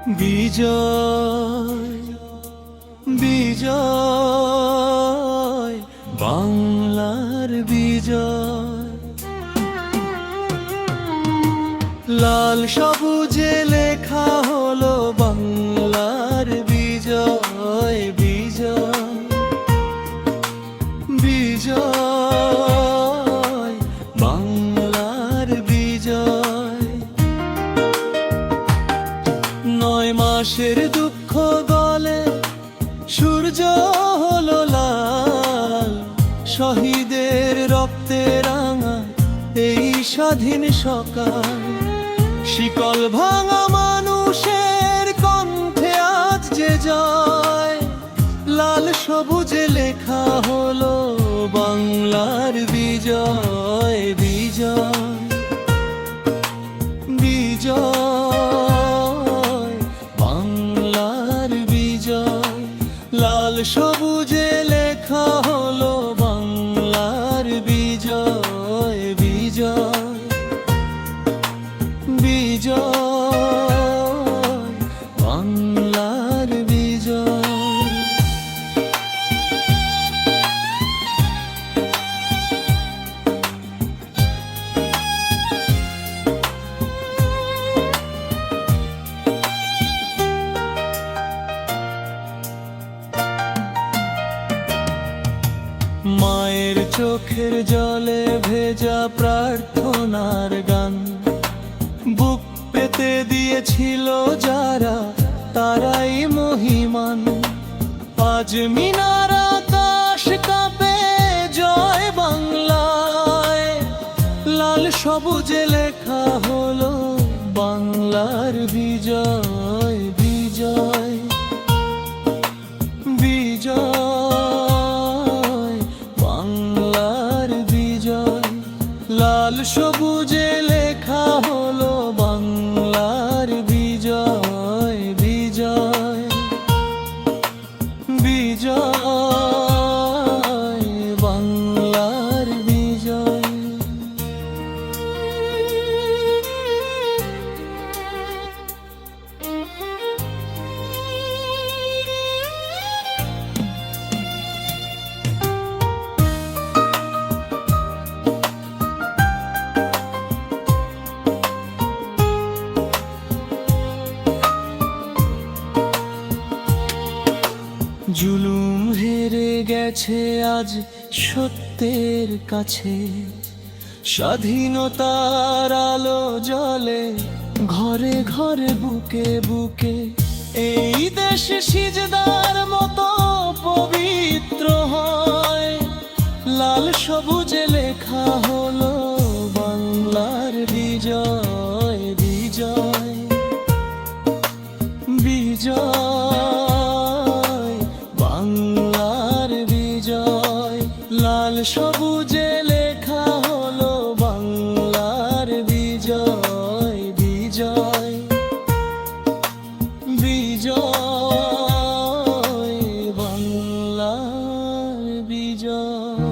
বিজয় বিজয় বাংলার বিজয়, লাল সবুজে লেখা হলো বাংলার বিজয়। বিজয় বিজয় বাংলার বিজয়। 9 মাসের দুঃখ গলে সূর্য হলো লাল, শহীদের রক্তে রাঙা এই স্বাধীন সকাল। শিকল ভাঙা মানুষের কণ্ঠে আজ যে জয়, লাল সবুজে লেখা হলো বাংলার বিজয়। বিজয় বিজয় বাংলার বিজয়, লাল সবুজে লেখা হলো বাংলার বিজয়। বিজয় বিজয় বাংলার বিজয়। মায়ের চোখের জলে ভেজা প্রার্থনার গান, বুক পেতে দিয়েছিল যারা তারাই মহিমান। আজ মিনার আকাশ কাঁপে জয় বাংলায়, লাল সবুজে লেখা হলো বাংলার বিজয়। বিজয় বিজয় বাংলার বিজয়, লাল সবুজে লেখা হলো বাংলার বিজয়। বিজয় বিজয় বাংলার বিজয়। জুলুম হেরে গেছে আজ সত্যের কাছে, স্বাধীনতার আলো জ্বলে ঘরে ঘরে বুকে বুকে। এই দেশ সিজদার মতো পবিত্র হয়, লাল সবুজে লেখা হলো বাংলার বিজয়। বিজয় বিজয় বাংলার বিজয়, লাল সবুজে লেখা হলো বাংলার বিজয়। বিজয় বিজয় বাংলার বিজয়।